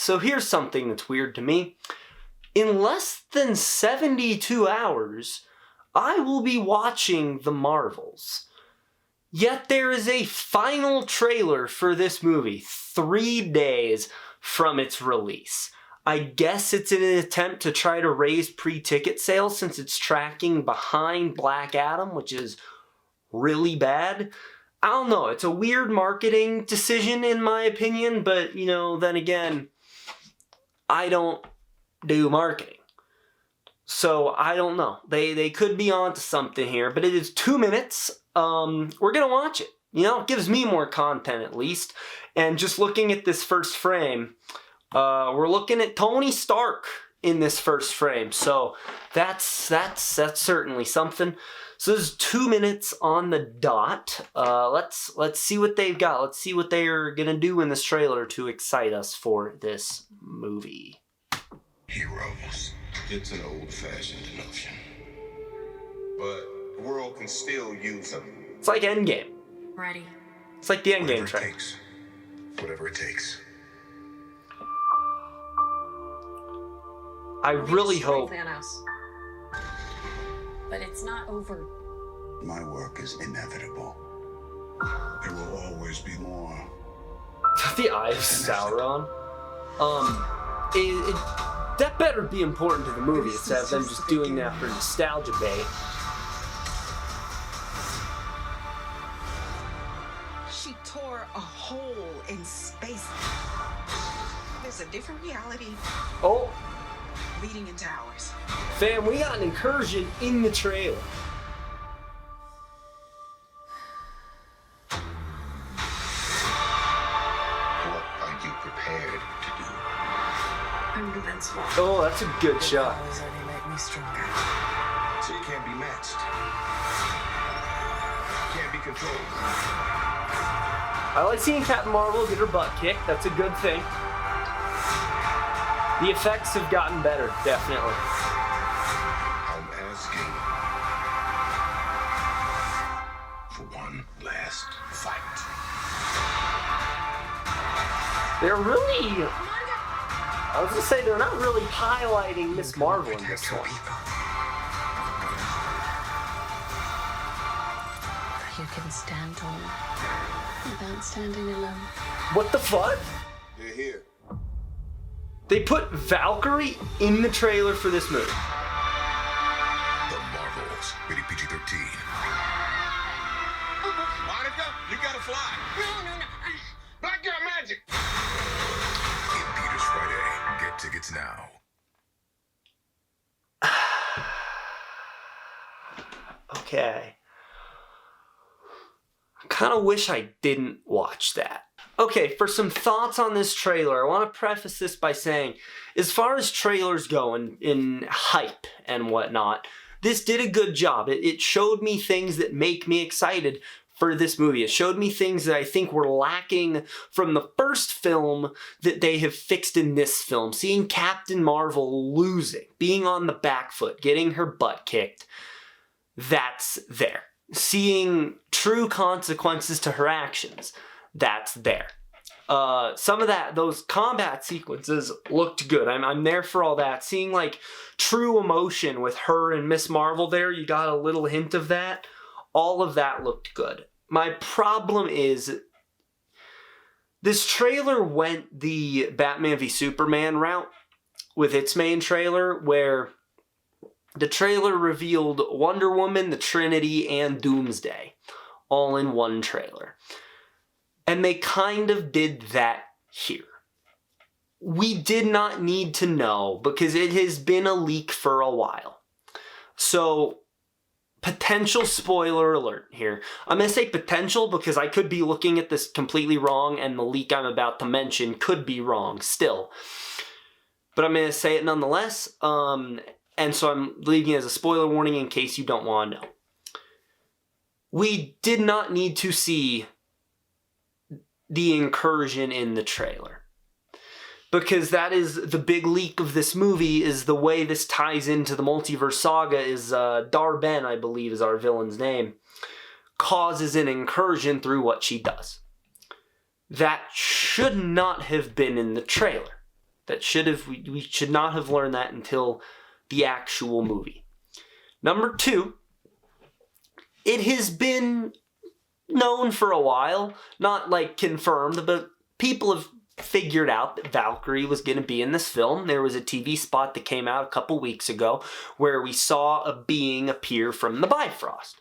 so here's something that's weird to me. In less than 72 hours, I will be watching The Marvels. Yet there is a final trailer for this movie 3 days from its release. I guess it's in an attempt to try to raise pre-ticket sales since it's tracking behind Black Adam, which is really bad. I don't know, it's a weird marketing decision in my opinion, but then again, I don't do marketing. So I don't know. They could be onto something here, but it is 2 minutes. We're gonna watch it. It gives me more content at least. And just looking at this first frame, we're looking at Tony Stark in this first frame. So that's certainly something. So this is 2 minutes on the dot. Let's see what they've got. Let's see what they're gonna do in this trailer to excite us for this movie. Heroes. It's an old-fashioned notion, but the world can still use them. It's like Endgame. Ready. It's like the Endgame trailer. Whatever it takes. I really hope. Thanos. But it's not over. My work is inevitable. There will always be more. The Eye of Sauron. That better be important to the movie instead of them just doing that for nostalgia bait. She tore a hole in space. There's a different reality Oh, leading into ours. fam, we got an incursion in the trailer. What are you prepared to do? I'm invincible. Oh, that's a good shot. Powers only make me stronger. So you can't be matched. Can't be controlled. I like seeing Captain Marvel get her butt kicked. That's a good thing. The effects have gotten better, definitely. I'm asking for one last fight. They're really... I was gonna say, they're not really highlighting Miss Marvel in this one. You can stand tall without standing alone. What the fuck? They're here. They put Valkyrie in the trailer for this movie. The Marvels, rated PG-13. Monica, you gotta fly. No. Black Girl Magic. In theaters Friday. Get tickets now. Okay. I kind of wish I didn't watch that. Okay, for some thoughts on this trailer, I want to preface this by saying, as far as trailers go in hype and whatnot, this did a good job. It showed me things that make me excited for this movie. It showed me things that I think were lacking from the first film that they have fixed in this film. Seeing Captain Marvel losing, being on the back foot, getting her butt kicked, that's there. Seeing true consequences to her actions, that's there. Some of those combat sequences looked good. I'm there for all that. Seeing like true emotion with her and Miss Marvel there, you got a little hint of that. All of that looked good. My problem is this trailer went the Batman v Superman route with its main trailer, where the trailer revealed Wonder Woman, the Trinity, and Doomsday all in one trailer. And they kind of did that here. We did not need to know because it has been a leak for a while. So, potential spoiler alert here. I'm going to say potential because I could be looking at this completely wrong and the leak I'm about to mention could be wrong still. But I'm going to say it nonetheless. And so I'm leaving it as a spoiler warning in case you don't want to know. We did not need to see the incursion in the trailer. Because that is the big leak of this movie, is the way this ties into the multiverse saga is Dar-Benn, I believe is our villain's name, causes an incursion through what she does. That should not have been in the trailer. We should not have learned that until the actual movie. Number 2, it has been known for a while, not like confirmed, but people have figured out that Valkyrie was going to be in this film. There was a TV spot that came out a couple weeks ago where we saw a being appear from the Bifrost.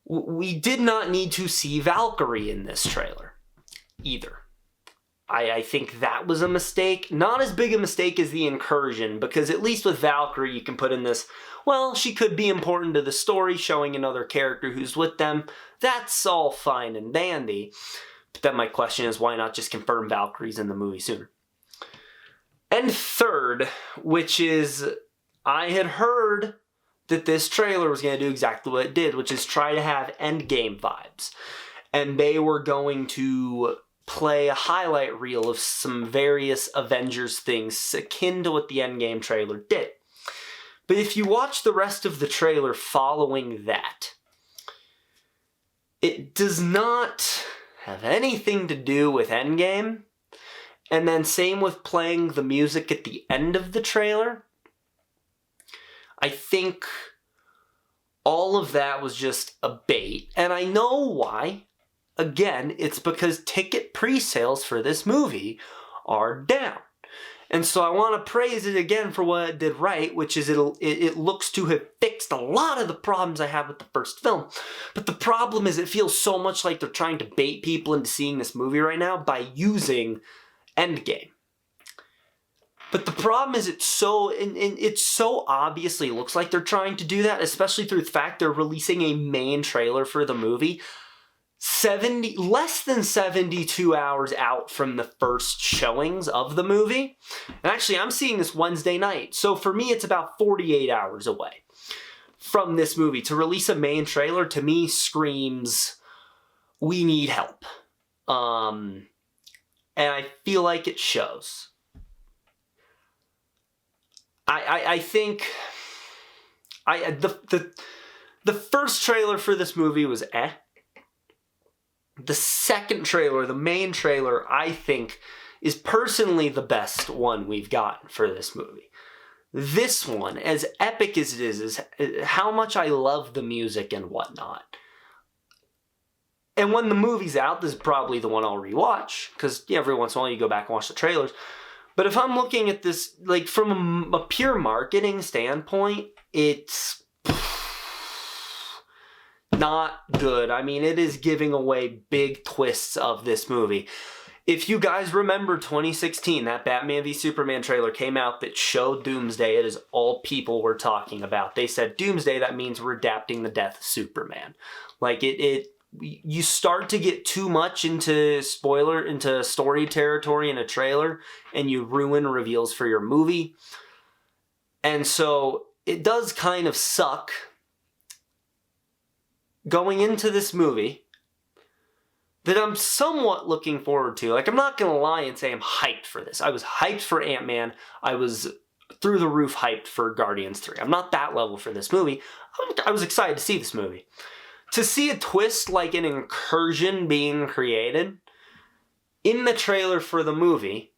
We did not need to see Valkyrie in this trailer either. I think that was a mistake. Not as big a mistake as the incursion, because at least with Valkyrie you can put in this, well, she could be important to the story, showing another character who's with them. That's all fine and dandy. But then my question is, why not just confirm Valkyrie's in the movie sooner? And third, which is, I had heard that this trailer was going to do exactly what it did, which is try to have Endgame vibes. And they were going to play a highlight reel of some various Avengers things akin to what the Endgame trailer did. But if you watch the rest of the trailer following that, it does not have anything to do with Endgame. And then same with playing the music at the end of the trailer. I think all of that was just a bait. And I know why. Again, it's because ticket pre-sales for this movie are down. And so I want to praise it again for what it did right, which is it looks to have fixed a lot of the problems I had with the first film. But the problem is it feels so much like they're trying to bait people into seeing this movie right now by using Endgame. But the problem is it's so obviously looks like they're trying to do that, especially through the fact they're releasing a main trailer for the movie less than 72 hours out from the first showings of the movie. And actually, I'm seeing this Wednesday night. So for me, it's about 48 hours away from this movie. To release a main trailer, to me, screams, we need help. And I feel like it shows. I think the first trailer for this movie was eh. The second trailer, the main trailer, I think is personally the best one we've gotten for this movie. This one, as epic as it is how much I love the music and whatnot. And when the movie's out, this is probably the one I'll rewatch, because every once in a while you go back and watch the trailers. But if I'm looking at this, like, from a pure marketing standpoint, it's not good. I mean, it is giving away big twists of this movie. If you guys remember 2016, that Batman v Superman trailer came out that showed Doomsday. It is all people were talking about. They said, Doomsday, that means we're adapting the death of Superman. Like, you start to get too much into story territory in a trailer, and you ruin reveals for your movie. And so it does kind of suck going into this movie that I'm somewhat looking forward to. Like, I'm not going to lie and say I'm hyped for this. I was hyped for Ant-Man. I was through the roof hyped for Guardians 3. I'm not that level for this movie. I was excited to see this movie. To see a twist like an incursion being created in the trailer for the movie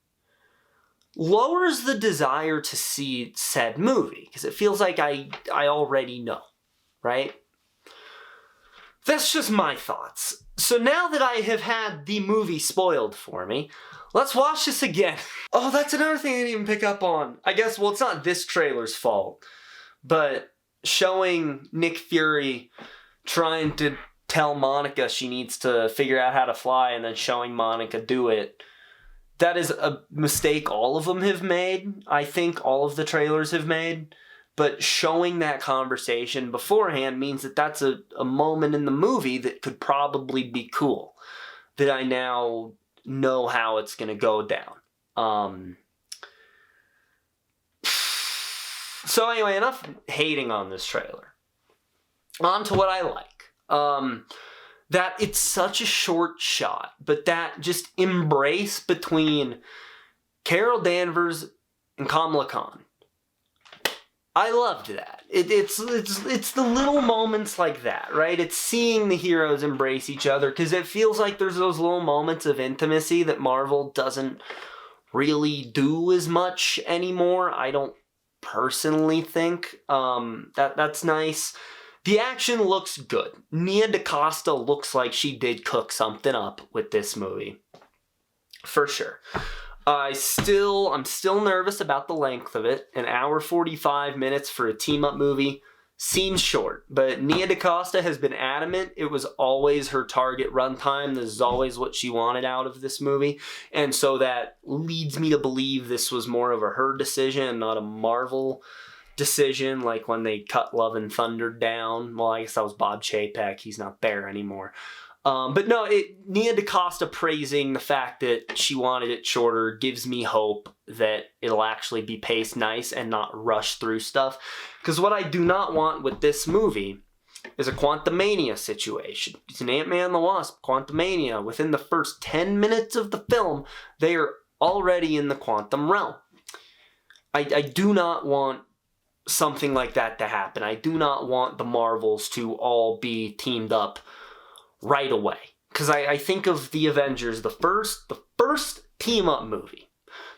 lowers the desire to see said movie, because it feels like I already know, right? That's just my thoughts. So now that I have had the movie spoiled for me, let's watch this again. Oh, that's another thing I didn't even pick up on. I guess, well, it's not this trailer's fault, but showing Nick Fury trying to tell Monica she needs to figure out how to fly and then showing Monica do it, that is a mistake all of them have made. I think all of the trailers have made. But showing that conversation beforehand means that that's a moment in the movie that could probably be cool. That I now know how it's going to go down. So anyway, enough hating on this trailer. On to what I like. That it's such a short shot, but that just embrace between Carol Danvers and Kamala Khan. I loved that. It's the little moments like that, right? It's seeing the heroes embrace each other, because it feels like there's those little moments of intimacy that Marvel doesn't really do as much anymore. I don't personally think that's nice. The action looks good. Nia DaCosta looks like she did cook something up with this movie. For sure. I'm still nervous about the length of it. An hour 45 minutes for a team-up movie seems short, but Nia DaCosta has been adamant it was always her target runtime. This is always what she wanted out of this movie, and so that leads me to believe this was more of a her decision, not a Marvel decision, like when they cut Love and Thunder down. Well, I guess that was Bob Chapek. He's not there anymore. But no, Nia DaCosta praising the fact that she wanted it shorter gives me hope that it'll actually be paced nice and not rush through stuff. Because what I do not want with this movie is a Quantumania situation. It's an Ant-Man and the Wasp, Quantumania. Within the first 10 minutes of the film, they are already in the quantum realm. I do not want something like that to happen. I do not want the Marvels to all be teamed up right away. Because I think of the Avengers, the first team-up movie.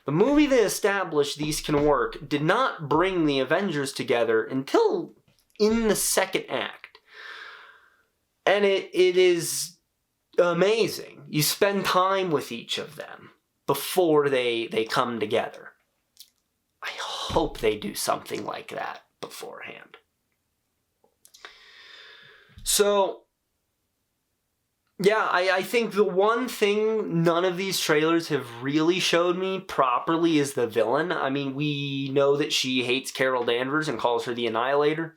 The movie that established these can work did not bring the Avengers together until in the second act. And it is amazing. You spend time with each of them before they come together. I hope they do something like that beforehand. So, yeah, I think the one thing none of these trailers have really showed me properly is the villain. I mean, we know that she hates Carol Danvers and calls her the Annihilator,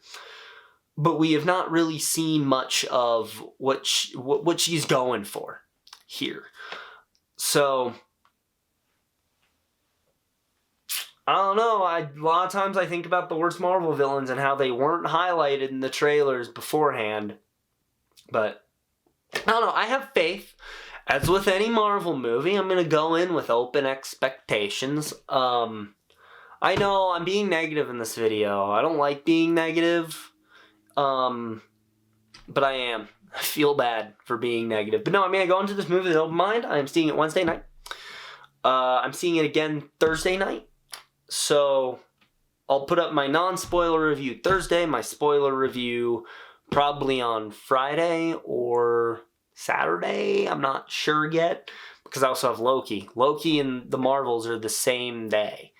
but we have not really seen much of what she's going for here. So, I don't know. A lot of times I think about the worst Marvel villains and how they weren't highlighted in the trailers beforehand, but I don't know, I have faith. As with any Marvel movie, I'm going to go in with open expectations. I know I'm being negative in this video. I don't like being negative. But I am. I feel bad for being negative. But no, I mean, I go into this movie with an open mind. I'm seeing it Wednesday night. I'm seeing it again Thursday night. So I'll put up my non-spoiler review Thursday, my spoiler review probably on Friday or Saturday. I'm not sure yet, because I also have Loki. Loki and the Marvels are the same day,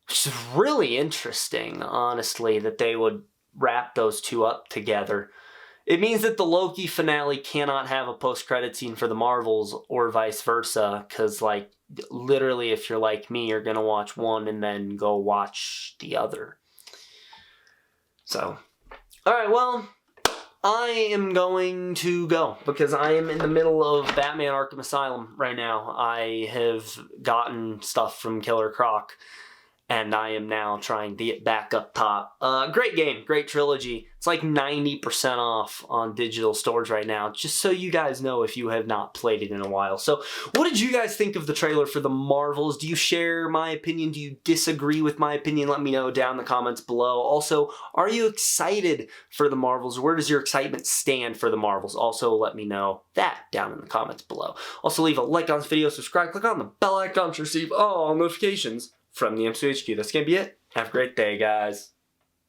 which is really interesting, honestly, that they would wrap those two up together. It means that the Loki finale cannot have a post-credit scene for the Marvels or vice versa, because, like, literally, if you're like me, you're going to watch one and then go watch the other. So, alright, well, I am going to go because I am in the middle of Batman Arkham Asylum right now. I have gotten stuff from Killer Croc, and I am now trying to get back up top. Great game, great trilogy. It's like 90% off on digital stores right now, just so you guys know if you have not played it in a while. So, what did you guys think of the trailer for the Marvels? Do you share my opinion? Do you disagree with my opinion? Let me know down in the comments below. Also, are you excited for the Marvels? Where does your excitement stand for the Marvels? Also, let me know that down in the comments below. Also, leave a like on this video, subscribe, click on the bell icon to receive all notifications from the M2HQ. That's going to be it. Have a great day, guys.